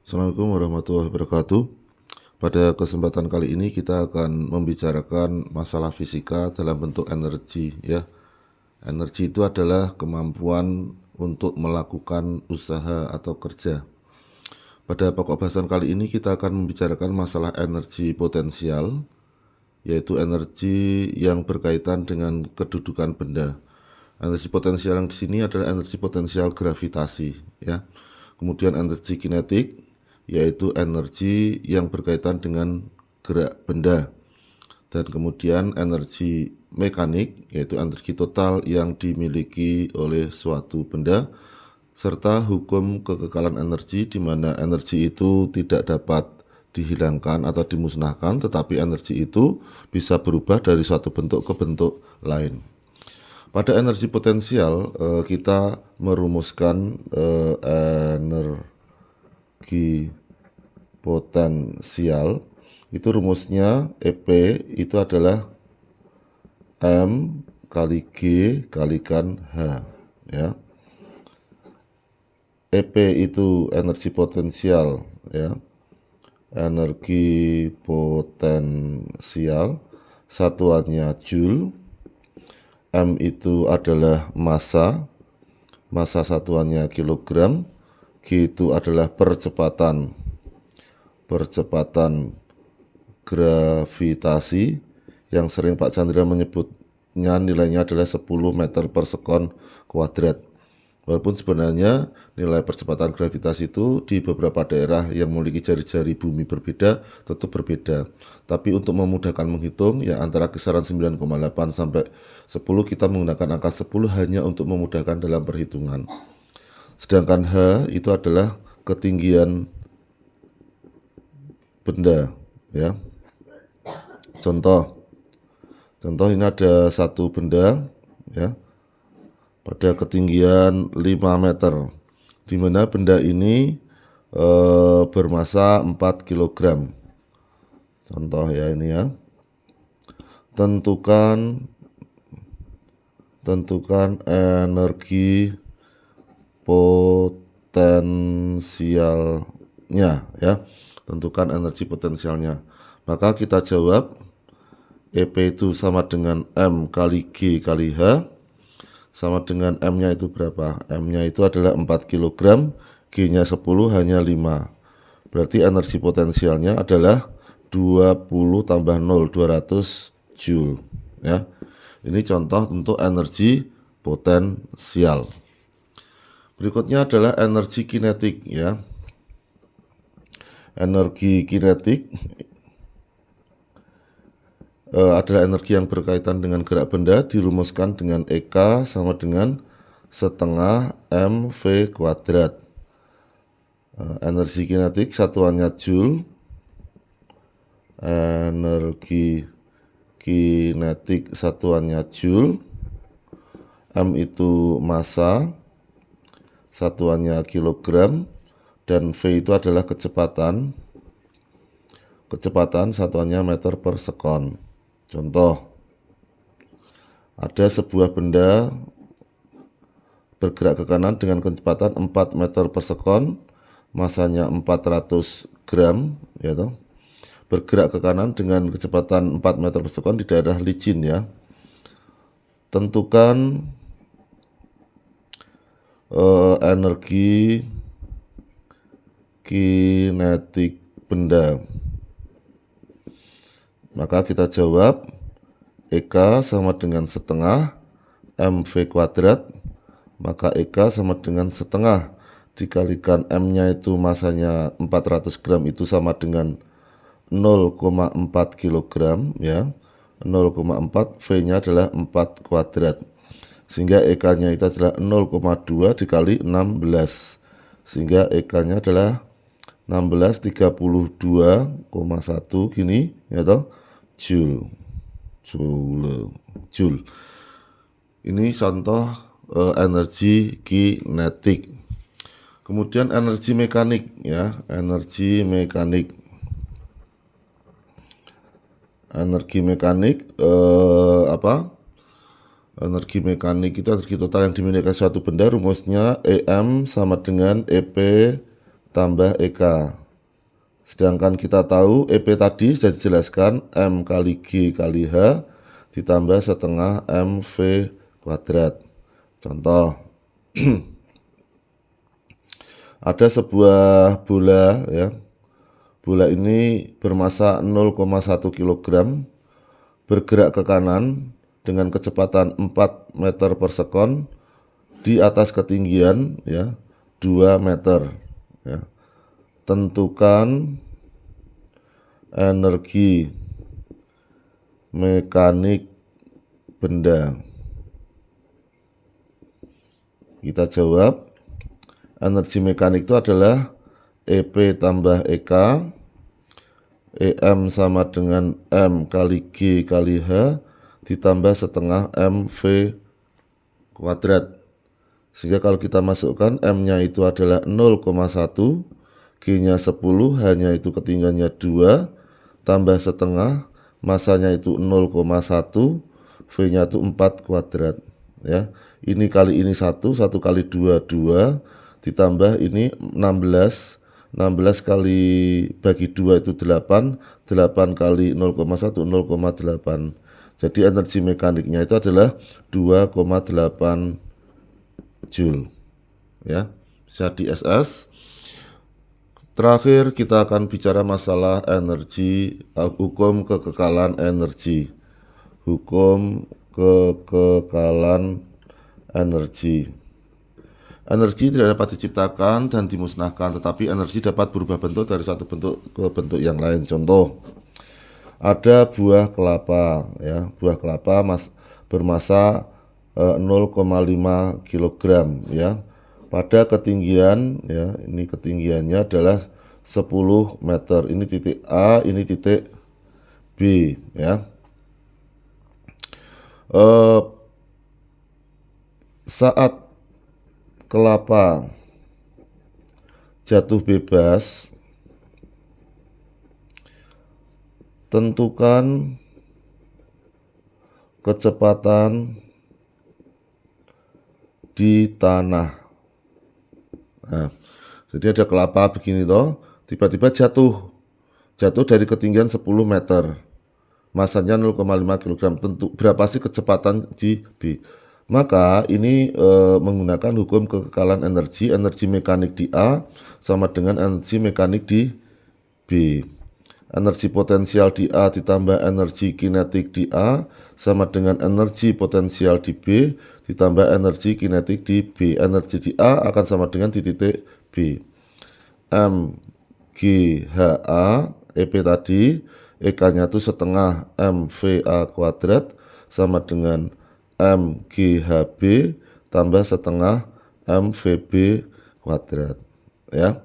Assalamualaikum warahmatullahi wabarakatuh. Pada kesempatan kali ini kita akan membicarakan masalah fisika dalam bentuk energi ya. Energi itu adalah kemampuan untuk melakukan usaha atau kerja. Pada pokok bahasan kali ini kita akan membicarakan masalah energi potensial, yaitu energi yang berkaitan dengan kedudukan benda. Energi potensial yang di sini adalah energi potensial gravitasi ya. Kemudian energi kinetik, yaitu energi yang berkaitan dengan gerak benda. Dan kemudian energi mekanik, yaitu energi total yang dimiliki oleh suatu benda, serta hukum kekekalan energi, di mana energi itu tidak dapat dihilangkan atau dimusnahkan, tetapi energi itu bisa berubah dari suatu bentuk ke bentuk lain. Pada energi potensial kita merumuskan energi potensial, itu rumusnya EP itu adalah M kali G kalikan H ya. EP itu energi potensial ya. Energi potensial satuannya Joule. M itu adalah massa satuannya kilogram. G itu adalah percepatan gravitasi yang sering Pak Chandra menyebutnya nilainya adalah 10 meter per sekon kuadrat. Walaupun sebenarnya nilai percepatan gravitasi itu di beberapa daerah yang memiliki jari-jari bumi berbeda tetap berbeda. Tapi untuk memudahkan menghitung ya antara kisaran 9,8 sampai 10, kita menggunakan angka 10 hanya untuk memudahkan dalam perhitungan. Sedangkan H itu adalah ketinggian benda ya. Contoh ini ada satu benda ya pada ketinggian 5 meter, di mana benda ini bermassa 4 kg. Contoh ya ini ya. Tentukan energi potensialnya ya. Tentukan energi potensialnya. Maka kita jawab EP itu sama dengan M kali G kali H, sama dengan M-nya itu berapa? M-nya itu adalah 4 kg, G-nya 10, H-nya 5. Berarti energi potensialnya adalah 20 tambah 0, 200 Joule ya. Ini contoh untuk energi potensial. Berikutnya adalah energi kinetik ya. Energi kinetik adalah energi yang berkaitan dengan gerak benda, dirumuskan dengan EK sama dengan setengah mv kuadrat. Energi kinetik satuannya Joule. Energi kinetik satuannya Joule. M itu massa, satuannya kilogram, dan V itu adalah kecepatan satuannya meter per sekon. Contoh, ada sebuah benda bergerak ke kanan dengan kecepatan 4 meter per sekon, massanya 400 gram ya toh. Bergerak ke kanan dengan kecepatan 4 meter per sekon di daerah licin ya. Tentukan energi kinetik benda. Maka kita jawab EK sama dengan setengah mv kuadrat, maka EK sama dengan setengah dikalikan M-nya itu masanya 400 gram, itu sama dengan 0,4 kg ya. 0,4, V-nya adalah 4 kuadrat. Sehingga EK-nya itu adalah 0,2 dikali 16. Sehingga EK-nya adalah 16 32,1 gini ya toh. Joule. Ini contoh energi kinetik. Kemudian energi mekanik ya, energi mekanik. Energi mekanik Energi mekanik itu energi total yang dimiliki suatu benda, rumusnya EM sama dengan EP tambah EK. Sedangkan kita tahu EP tadi sudah dijelaskan M kali G kali H ditambah setengah MV kuadrat. Contoh, ada sebuah bola ya. Bola ini bermasa 0,1 kg bergerak ke kanan dengan kecepatan 4 meter per sekon di atas ketinggian ya 2 meter ya. Tentukan energi mekanik benda. Kita jawab, energi mekanik itu adalah EP tambah EK, EM sama dengan M kali G kali H ditambah setengah MV kuadrat. Sehingga kalau kita masukkan M-nya itu adalah 0,1, G-nya 10, H-nya itu ketinggiannya 2, tambah setengah, masanya itu 0,1, V-nya itu 4 kuadrat. Ya, ini kali ini 1 kali 2, 2, ditambah ini 16 kali bagi 2 itu 8, 8 kali 0,1, 0,8. Jadi energi mekaniknya itu adalah 2,8 Joule. Ya, bisa di SS. Terakhir kita akan bicara masalah energi, hukum kekekalan energi. Hukum kekekalan energi. Energi tidak dapat diciptakan dan dimusnahkan, tetapi energi dapat berubah bentuk dari satu bentuk ke bentuk yang lain. Contoh, ada buah kelapa, ya, buah kelapa bermasa 0,5 kg, ya, pada ketinggian, ya, ini ketinggiannya adalah 10 meter. Ini titik A, ini titik B, ya. Saat kelapa jatuh bebas, tentukan kecepatan di tanah. Nah, jadi ada kelapa begini toh, tiba-tiba jatuh dari ketinggian 10 meter, masanya 0,5 kg. Tentu berapa sih kecepatan di B? Maka ini menggunakan hukum kekekalan energi mekanik di A sama dengan energi mekanik di B. Energi potensial di A ditambah energi kinetik di A sama dengan energi potensial di B ditambah energi kinetik di B. Energi di A akan sama dengan di titik B. M G H A, EP tadi, EK-nya itu setengah MVA kuadrat sama dengan MGHB tambah setengah MVB kuadrat, ya.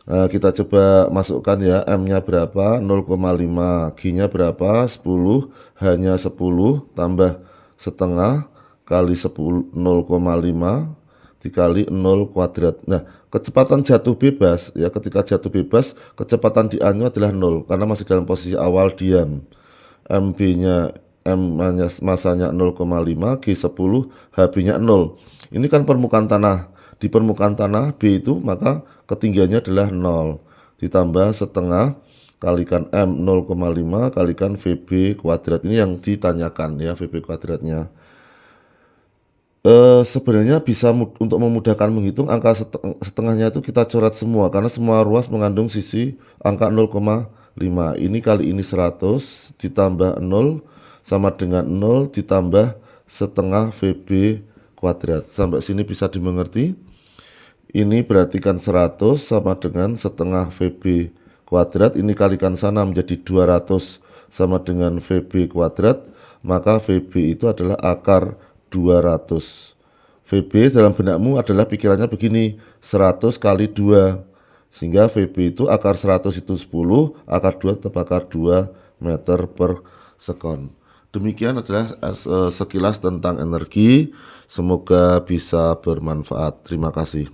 Nah, kita coba masukkan ya, M-nya berapa, 0,5, G-nya berapa, 10, H-nya 10, tambah setengah kali 10, 0,5 dikali 0 kuadrat. Nah, kecepatan jatuh bebas, ya, ketika jatuh bebas, kecepatan di A-nya adalah 0, karena masih dalam posisi awal diam. MB-nya masanya 0,5, G10, HB-nya 0. Ini kan permukaan tanah. Di permukaan tanah B itu maka ketinggiannya adalah 0. Ditambah setengah kalikan M 0,5 kalikan VB kuadrat. Ini yang ditanyakan ya, VB kuadratnya. Sebenarnya bisa untuk memudahkan menghitung angka setengahnya itu kita coret semua, karena semua ruas mengandung sisi angka 0,5. Ini kali ini 100 ditambah 0 sama dengan 0 ditambah setengah VB kuadrat. Sampai sini bisa dimengerti? Ini berarti kan 100 sama dengan setengah VB kuadrat. Ini kalikan sana menjadi 200 sama dengan VB kuadrat. Maka VB itu adalah akar 200. VB dalam benakmu adalah pikirannya begini, 100 kali 2. Sehingga VB itu akar 100 itu 10, akar 2 tetap akar 2 meter per sekon. Demikian adalah sekilas tentang energi. Semoga bisa bermanfaat. Terima kasih.